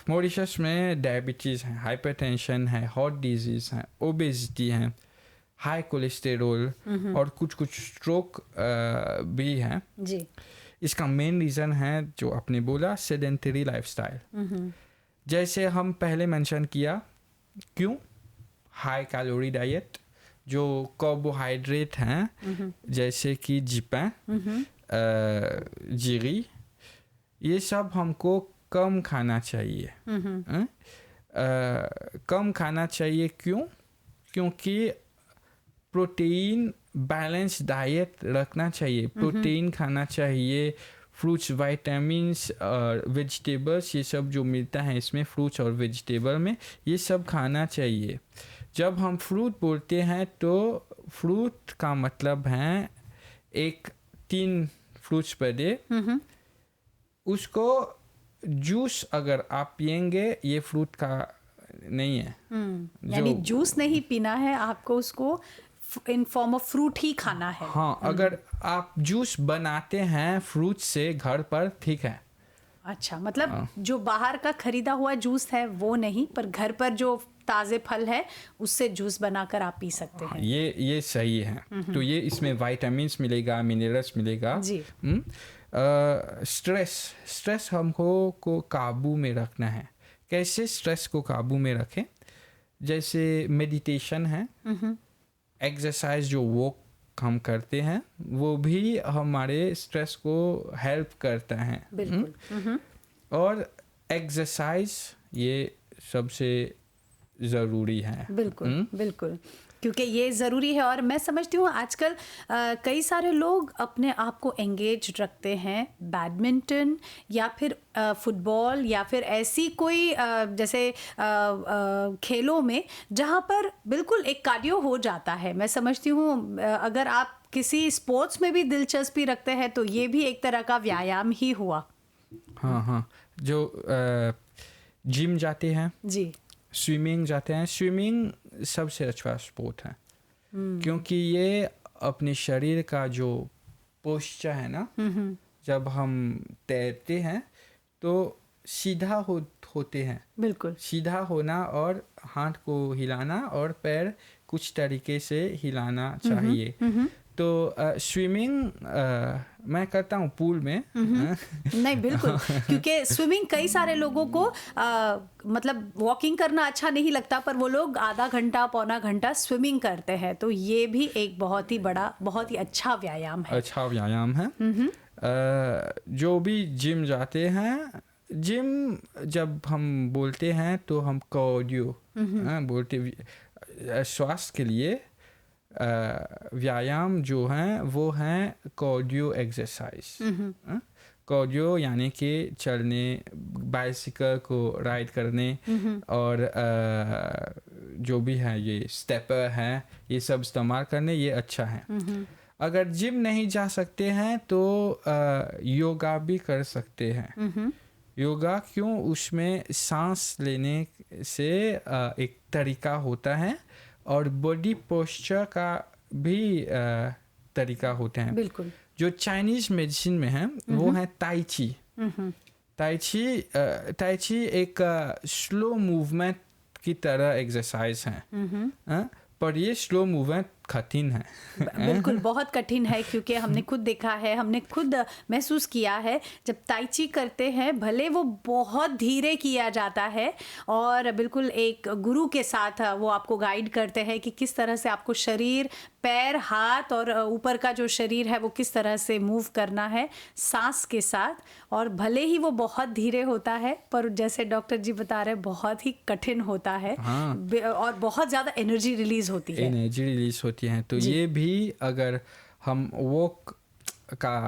मॉरिशस में डायबिटीज़ है, हाइपरटेंशन है, हार्ट डिजीज़ है, ओबेसिटी है, हाई कोलेस्टेरोल और कुछ स्ट्रोक भी हैं जी। इसका मेन रीज़न है जो आपने बोला, सेडेंटरी लाइफस्टाइल। जैसे हम पहले मेंशन किया, क्यों हाई कैलोरी डाइट, जो कार्बोहाइड्रेट हैं जैसे कि जिपा, जीरी, ये सब हमको कम खाना चाहिए। कम खाना चाहिए क्यों? क्योंकि प्रोटीन बैलेंस डाइट रखना चाहिए। प्रोटीन खाना चाहिए, फ्रूट्स, विटामिन्स और वेजिटेबल्स, ये सब जो मिलता है इसमें फ्रूट्स और वेजिटेबल में, ये सब खाना चाहिए। जब हम फ्रूट बोलते हैं तो फ्रूट का मतलब है 3 फ्रूट्स पर डे। उसको जूस अगर आप पिएंगे, ये फ्रूट का नहीं है। यानी जूस नहीं पीना है आपको, उसको इन फॉर्म ऑफ फ्रूट ही खाना है। हाँ, अगर आप जूस बनाते हैं फ्रूट से घर पर, ठीक है। अच्छा, मतलब जो बाहर का खरीदा हुआ जूस है वो नहीं, पर घर पर जो ताज़े फल है उससे जूस बनाकर आप पी सकते हैं। ये सही है। तो ये इसमें विटामिन्स मिलेगा, मिनरल्स मिलेगा जी। स्ट्रेस हमको को काबू में रखना है। कैसे स्ट्रेस को काबू में रखें? जैसे मेडिटेशन है, एक्सरसाइज जो वो हम करते हैं वो भी हमारे स्ट्रेस को हेल्प करता है। बिल्कुल। और एक्सरसाइज ये सबसे ज़रूरी है। बिल्कुल बिल्कुल, क्योंकि ये ज़रूरी है। और मैं समझती हूँ आजकल कई सारे लोग अपने आप को एंगेज रखते हैं बैडमिंटन या फिर फुटबॉल या फिर ऐसी कोई जैसे खेलों में जहाँ पर बिल्कुल एक कार्डियो हो जाता है। मैं समझती हूँ अगर आप किसी स्पोर्ट्स में भी दिलचस्पी रखते हैं तो ये भी एक तरह का व्यायाम ही हुआ। हाँ, जो जिम जाते हैं जी, स्विमिंग जाते हैं, स्विमिंग सबसे अच्छा स्पोर्ट है। क्योंकि ये अपने शरीर का जो पोस्चर है ना, जब हम तैरते हैं तो सीधा होते हैं। बिल्कुल सीधा होना और हाथ को हिलाना और पैर कुछ तरीके से हिलाना चाहिए। तो स्विमिंग मैं करता हूँ पूल में। नहीं बिल्कुल, क्योंकि स्विमिंग कई सारे लोगों को मतलब वॉकिंग करना अच्छा नहीं लगता, पर वो लोग आधा घंटा पौना घंटा स्विमिंग करते हैं। तो ये भी एक बहुत ही अच्छा व्यायाम है। जो भी जिम जाते हैं, जिम जब हम बोलते हैं तो हम कार्डियो बोलते, स्वास्थ्य के लिए व्यायाम जो हैं वो हैं कार्डियो एक्सरसाइज। कार्डियो यानी कि चलने, बाइसिकल को राइड करने और जो भी है ये स्टेपर है, ये सब इस्तेमाल करने, ये अच्छा है। अगर जिम नहीं जा सकते हैं तो योगा भी कर सकते हैं। योगा क्यों, उसमें सांस लेने से एक तरीका होता है और बॉडी पोस्चर का भी तरीका होते हैं। बिल्कुल। जो चाइनीज मेडिसिन में है वो है ताई ची। ताई ची एक स्लो मूवमेंट की तरह एक्सरसाइज है, पर ये स्लो मूवमेंट कठिन है। बिल्कुल, बहुत कठिन है, क्योंकि हमने खुद देखा है, हमने खुद महसूस किया है, जब ताई ची करते हैं भले वो बहुत धीरे किया जाता है और बिल्कुल एक गुरु के साथ वो आपको गाइड करते हैं कि किस तरह से आपको शरीर, पैर, हाथ और ऊपर का जो शरीर है वो किस तरह से मूव करना है सांस के साथ। और भले ही वो बहुत धीरे होता है, पर जैसे डॉक्टर जी बता रहे हैं बहुत ही कठिन होता है। हाँ। और बहुत ज़्यादा एनर्जी रिलीज होती है। एनर्जी रिलीज होती है, तो ये भी अगर हम वॉक का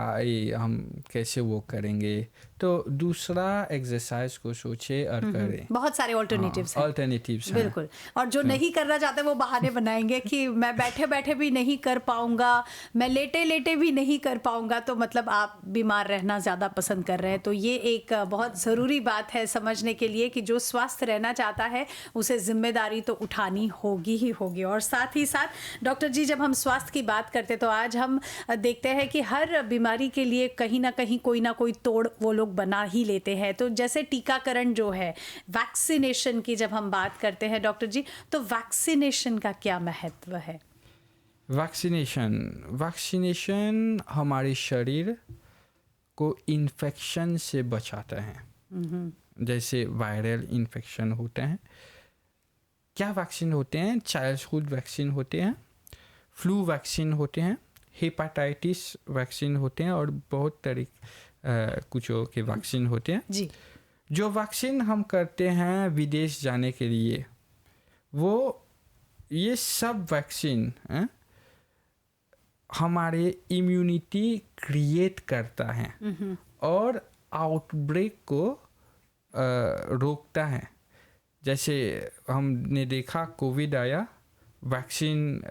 हम कैसे वॉक करेंगे, तो दूसरा एक्सरसाइज को सोचे और करें। बहुत सारे ऑल्टरनेटिव्स हैं। ऑल्टरनेटिव्स हैं। बिल्कुल। और जो नहीं करना चाहते वो बहाने बनाएंगे कि मैं बैठे बैठे भी नहीं कर पाऊंगा, मैं लेटे लेटे भी नहीं कर पाऊंगा, तो मतलब आप बीमार रहना ज़्यादा पसंद कर रहे हैं। तो ये एक बहुत ज़रूरी बात है समझने के लिए कि जो स्वस्थ रहना चाहता है उसे जिम्मेदारी तो उठानी होगी ही होगी। और साथ ही साथ डॉक्टर जी, जब हम स्वास्थ्य की बात करते तो आज हम देखते हैं कि हर बीमारी के लिए कहीं ना कहीं कोई ना कोई तोड़ वो लोग बना ही लेते हैं। तो जैसे टीकाकरण जो है, वैक्सीनेशन की जब हम बात करते हैं डॉक्टर जी, तो वैक्सीनेशन का क्या महत्व है? वैक्सीनेशन हमारे शरीर को इन्फेक्शन से बचाता है। जैसे वायरल इन्फेक्शन होते हैं। क्या वैक्सीन होते हैं? चाइल्डहुड वैक्सीन होते हैं, फ्लू वैक्सीन होते हैं, हेपेटाइटिस वैक्सीन होते हैं और बहुत कुछ के वैक्सीन होते हैं जी। जो वैक्सीन हम करते हैं विदेश जाने के लिए, वो ये सब वैक्सीन हमारे इम्यूनिटी क्रिएट करता है और आउटब्रेक को रोकता है। जैसे हमने देखा कोविड आया, वैक्सीन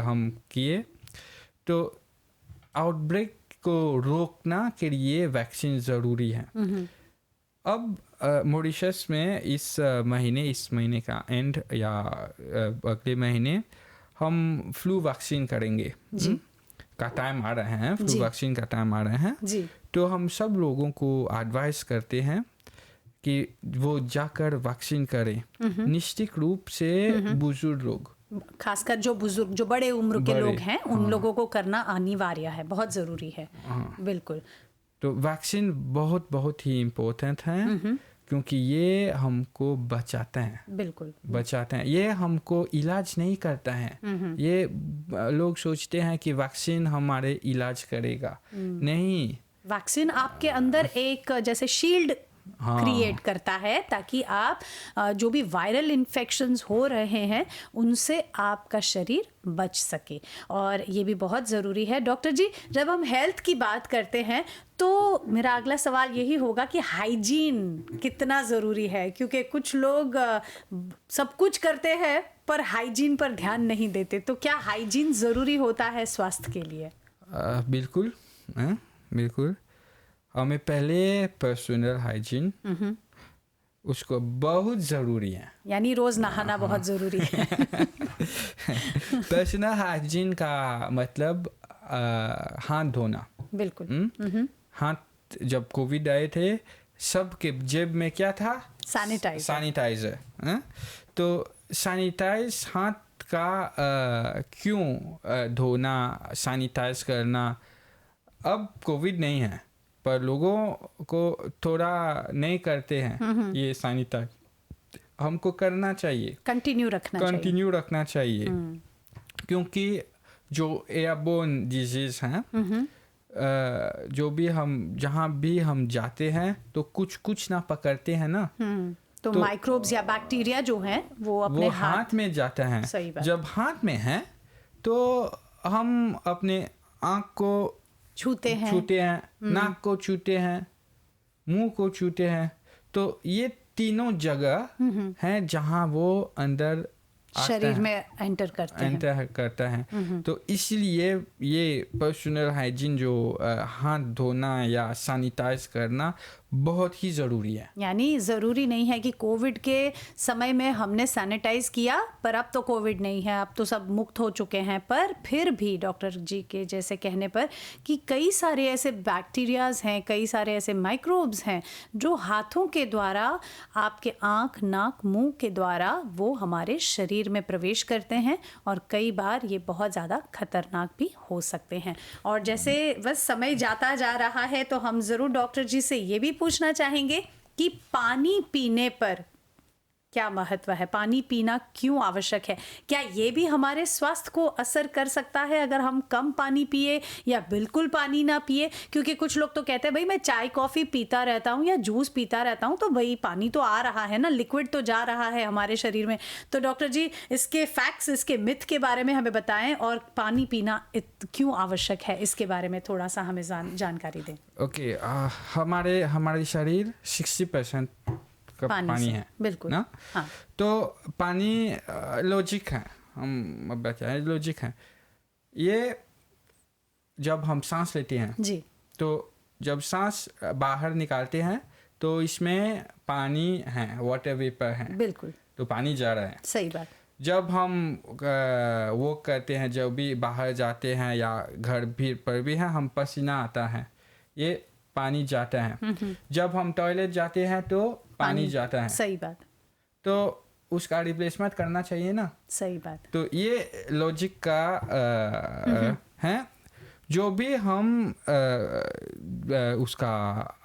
हम किए, तो आउटब्रेक को रोकना के लिए वैक्सीन ज़रूरी है। अब मॉरिशस में इस महीने का एंड या अगले महीने हम फ्लू वैक्सीन करेंगे का टाइम आ रहे हैं, फ्लू वैक्सीन का टाइम आ रहे हैं जी। तो हम सब लोगों को एडवाइस करते हैं कि वो जाकर वैक्सीन करें। निश्चित रूप से बुजुर्ग लोग, खासकर जो बुजुर्ग, जो बड़े उम्र के लोग हैं, उन लोगों को करना अनिवार्य है, बहुत ज़रूरी है। बिल्कुल। तो वैक्सीन बहुत बहुत ही इम्पोर्टेंट है क्योंकि ये हमको बचाते हैं। बिल्कुल बचाते हैं। ये हमको इलाज नहीं करता है। ये लोग सोचते हैं कि वैक्सीन हमारे इलाज करेगा, नहीं। वैक्सीन आपके अंदर एक जैसे शील्ड क्रिएट करता है ताकि आप जो भी वायरल इन्फेक्शंस हो रहे हैं उनसे आपका शरीर बच सके, और ये भी बहुत ज़रूरी है। डॉक्टर जी, जब हम हेल्थ की बात करते हैं तो मेरा अगला सवाल यही होगा कि हाइजीन कितना ज़रूरी है, क्योंकि कुछ लोग सब कुछ करते हैं पर हाइजीन पर ध्यान नहीं देते। तो क्या हाइजीन ज़रूरी होता है स्वास्थ्य के लिए? बिल्कुल, बिल्कुल। हमें पहले पर्सनल हाइजीन उसको बहुत ज़रूरी है, यानी रोज़ नहाना बहुत ज़रूरी है। पर्सनल हाइजीन का मतलब हाथ धोना। बिल्कुल। हाथ, जब कोविड आए थे सबके जेब में क्या था? सैनिटाइजर। तो सैनिटाइज हाथ का क्यों धोना, सैनिटाइज करना? अब कोविड नहीं है पर लोगों को थोड़ा नहीं करते हैं ये सैनिटाइज। हमको करना चाहिए, कंटिन्यू रखना चाहिए क्योंकि जो एयरबोर्न डिजीज हैं, जो भी हम जहाँ भी हम जाते हैं तो कुछ ना पकड़ते हैं ना, तो माइक्रोब्स या बैक्टीरिया जो हैं वो अपने हाथ में जाते हैं। जब हाथ में है तो हम अपने आँख को छूते हैं, नाक को छूते हैं, मुंह को छूते हैं, तो ये तीनों जगह हैं जहां वो अंदर शरीर में एंटर करता है। तो इसलिए ये पर्सनल हाइजीन जो हाथ धोना या सैनिटाइज करना बहुत ही ज़रूरी है। यानी ज़रूरी नहीं है कि कोविड के समय में हमने सैनिटाइज किया, पर अब तो कोविड नहीं है, अब तो सब मुक्त हो चुके हैं, पर फिर भी डॉक्टर जी के जैसे कहने पर कि कई सारे ऐसे बैक्टीरियाज हैं, कई सारे ऐसे माइक्रोब्स हैं जो हाथों के द्वारा, आपके आँख, नाक, मुंह के द्वारा वो हमारे शरीर में प्रवेश करते हैं और कई बार ये बहुत ज़्यादा खतरनाक भी हो सकते हैं। और जैसे बस समय जाता जा रहा है तो हम ज़रूर डॉक्टर जी से ये भी पूछना चाहेंगे कि पानी पीने पर क्या महत्व है, पानी पीना क्यों आवश्यक है, क्या ये भी हमारे स्वास्थ्य को असर कर सकता है अगर हम कम पानी पिए या बिल्कुल पानी ना पिए? क्योंकि कुछ लोग तो कहते हैं भाई मैं चाय कॉफ़ी पीता रहता हूँ या जूस पीता रहता हूँ तो भाई पानी तो आ रहा है ना, लिक्विड तो जा रहा है हमारे शरीर में। तो डॉक्टर जी इसके फैक्ट्स, इसके मिथ के बारे में हमें बताएं और पानी पीना क्यों आवश्यक है इसके बारे में थोड़ा सा हमें जानकारी दें। ओके, हमारे शरीर 60% पानी है, बिल्कुल ना? हाँ। तो पानी लॉजिक है, हम अब बताएं लॉजिक है। ये जब हम सांस लेते हैं जी, तो जब सांस बाहर निकालते हैं तो इसमें पानी है, वाटर वेपर है, बिल्कुल, तो पानी जा रहा है। सही बात। जब हम वो करते हैं, जब भी बाहर जाते हैं या घर भी पर भी है, हम पसीना आता है, ये पानी जाता है। जब हम टॉयलेट जाते हैं तो पानी जाता है। सही बात। तो उसका रिप्लेसमेंट करना चाहिए ना। सही बात। तो ये लॉजिक का है। जो भी हम उसका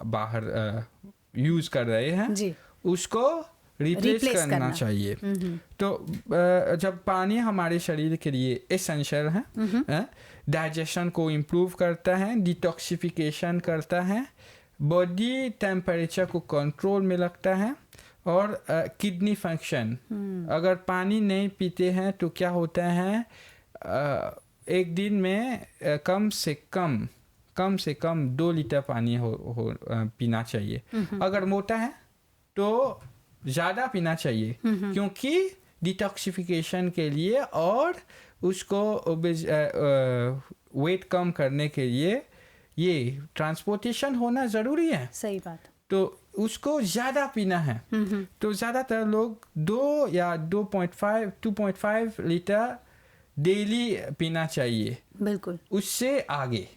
बाहर यूज कर रहे हैं जी, उसको रिप्लेस करना चाहिए। तो जब पानी हमारे शरीर के लिए एसेंशियल है, डाइजेशन को इम्प्रूव करता है, डिटॉक्सिफिकेशन करता है, बॉडी टेम्परेचर को कंट्रोल में रखता है और किडनी फंक्शन। अगर पानी नहीं पीते हैं तो क्या होता है, एक दिन में कम से कम 2 लीटर पानी पीना चाहिए। अगर मोटा है तो ज़्यादा पीना चाहिए, क्योंकि डिटॉक्सिफिकेशन के लिए और उसको वेट कम करने के लिए ये ट्रांसपोर्टेशन होना ज़रूरी है। सही बात। तो उसको ज़्यादा पीना है। तो ज़्यादातर लोग 2 या 2.5 लीटर डेली पीना चाहिए। बिल्कुल, उससे आगे,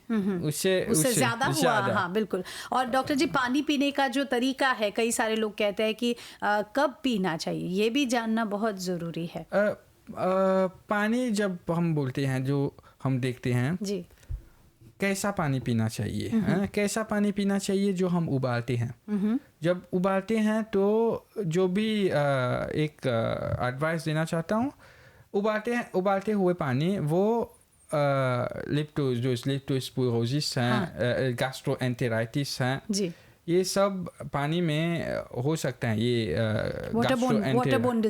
उससे ज़्यादा हुआ। हाँ बिल्कुल। और डॉक्टर जी पानी पीने का जो तरीका है, कई सारे लोग कहते हैं कि कब पीना चाहिए, ये भी जानना बहुत ज़रूरी है। पानी जब हम बोलते हैं, जो हम देखते हैं जी, कैसा पानी पीना चाहिए, कैसा पानी पीना चाहिए जो हम उबालते हैं। जब उबालते हैं तो जो भी एक एडवाइस देना चाहता हूँ, उबालते हुए पानी वो लेप्टोस्पिरोसिस हैं, गैस्ट्रोएंटेराइटिस हैं जी, ये सब पानी में हो सकता है। ये वाटरबोर्न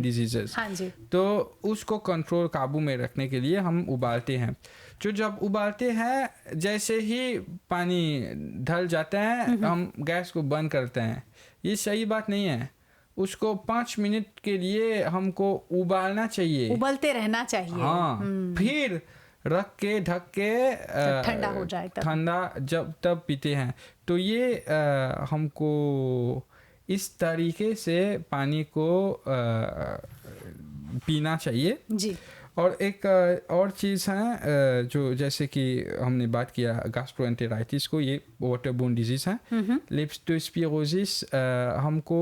डिजीजेस। हाँ जी। तो उसको कंट्रोल, काबू में रखने के लिए हम उबालते हैं। जो जब उबालते हैं, जैसे ही पानी ढल जाता है हम गैस को बंद करते हैं। ये सही बात नहीं है। उसको 5 मिनट के लिए हमको उबालना चाहिए, उबलते रहना चाहिए। हाँ, फिर रख के ढक के ठंडा हो जाए, ठंडा तब पीते हैं। तो ये हमको इस तरीके से पानी को पीना चाहिए जी। और एक और चीज़ है जो जैसे कि हमने बात किया गैस्ट्रोएंटेराइटिस को, ये वाटरबोर्न डिजीज़ है। लेप्टोस्पिरोसिस हमको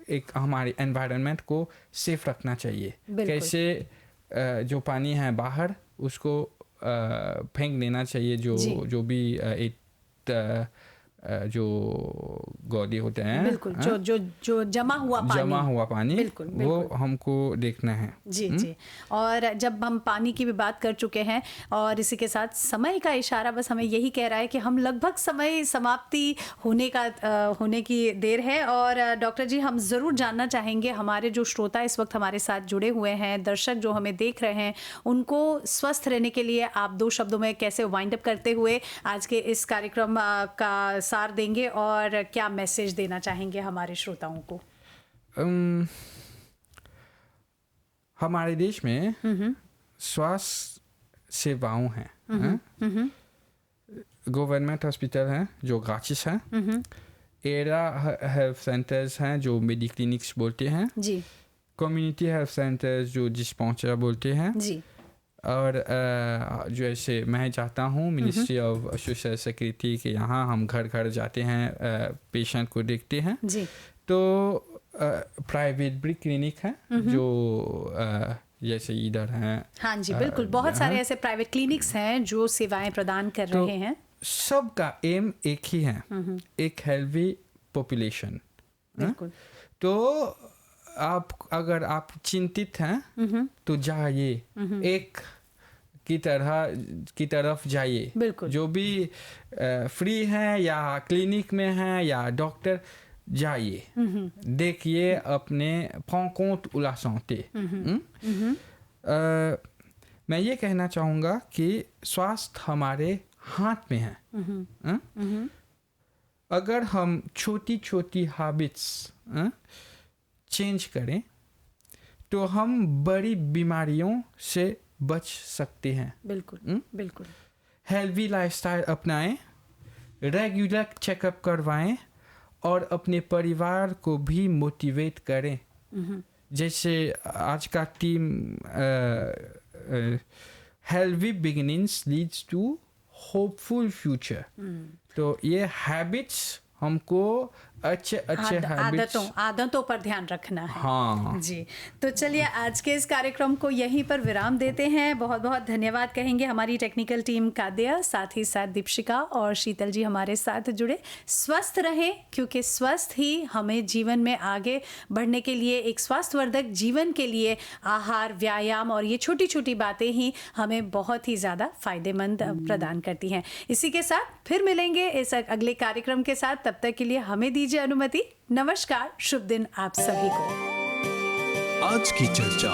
एक हमारे एनवायरनमेंट को सेफ रखना चाहिए। कैसे जो पानी है बाहर उसको फेंक देना चाहिए, जो भी एक जो गौदी होते हैं, बिल्कुल, जो जमा हुआ पानी, बिल्कुल, वो हमको देखना है। जी जी। और जब हम पानी की भी बात कर चुके हैं और इसी के साथ समय का इशारा बस हमें यही कह रहा है कि हम लगभग समय समाप्ति होने की देर है। और डॉक्टर जी, हम ज़रूर जानना चाहेंगे, हमारे जो श्रोता इस वक्त हमारे साथ जुड़े हुए हैं, दर्शक जो हमें देख रहे हैं, उनको स्वस्थ रहने के लिए आप 2 शब्दों में कैसे वाइंड अप करते हुए आज के इस कार्यक्रम का सार देंगे और क्या मैसेज देना चाहेंगे हमारे श्रोताओं को? हमारे देश में स्वास्थ्य सेवाओं हैं, गवर्नमेंट हॉस्पिटल हैं जो ग्राचिस हैं, एरा हेल्थ सेंटर्स हैं जो मेडी क्लिनिक्स बोलते हैं जी, कम्युनिटी हेल्थ सेंटर्स जो डिस्पेंसरी बोलते हैं जी, और जो ऐसे मैं चाहता हूँ मिनिस्ट्री ऑफ सोशल सिक्योरिटी के यहाँ हम घर घर जाते हैं, पेशेंट को देखते हैं जी, तो प्राइवेट भी क्लिनिक है जो जैसे इधर हैं। हाँ जी, बिल्कुल, बहुत सारे ऐसे प्राइवेट क्लिनिक्स हैं जो सेवाएं प्रदान कर रहे हैं। सबका एम एक ही है, एक हेल्दी पॉपुलेशन। बिल्कुल। तो अगर आप चिंतित हैं तो जाइए, एक की तरफ जाइए। बिल्कुल। जो भी फ्री है या क्लिनिक में है या डॉक्टर, जाइए, देखिए, अपने prends la santé। मैं ये कहना चाहूँगा कि स्वास्थ्य हमारे हाथ में है। अगर हम छोटी छोटी हैबिट्स चेंज करें तो हम बड़ी बीमारियों से बच सकते हैं। बिल्कुल, बिल्कुल। हेल्दी लाइफस्टाइल अपनाएं, रेगुलर चेकअप करवाएं और अपने परिवार को भी मोटिवेट करें। जैसे आज का theme healthy beginnings leads to hopeful future. तो ये हैबिट्स हमको अच्छे आदतों पर ध्यान रखना है। हाँ जी। तो चलिए आज के इस कार्यक्रम को यहीं पर विराम देते हैं। बहुत बहुत धन्यवाद कहेंगे हमारी टेक्निकल टीम कादिया, साथ ही साथ दीपशिका और शीतल जी हमारे साथ जुड़े। स्वस्थ रहें, क्योंकि स्वस्थ ही हमें जीवन में आगे बढ़ने के लिए, एक स्वास्थ्यवर्धक जीवन के लिए आहार, व्यायाम और ये छोटी छोटी बातें ही हमें बहुत ही ज़्यादा फायदेमंद प्रदान करती हैं। इसी के साथ फिर मिलेंगे इस अगले कार्यक्रम के साथ। तब तक के लिए हमें दीजिए अनुमति। नमस्कार, शुभ दिन आप सभी को। आज की चर्चा।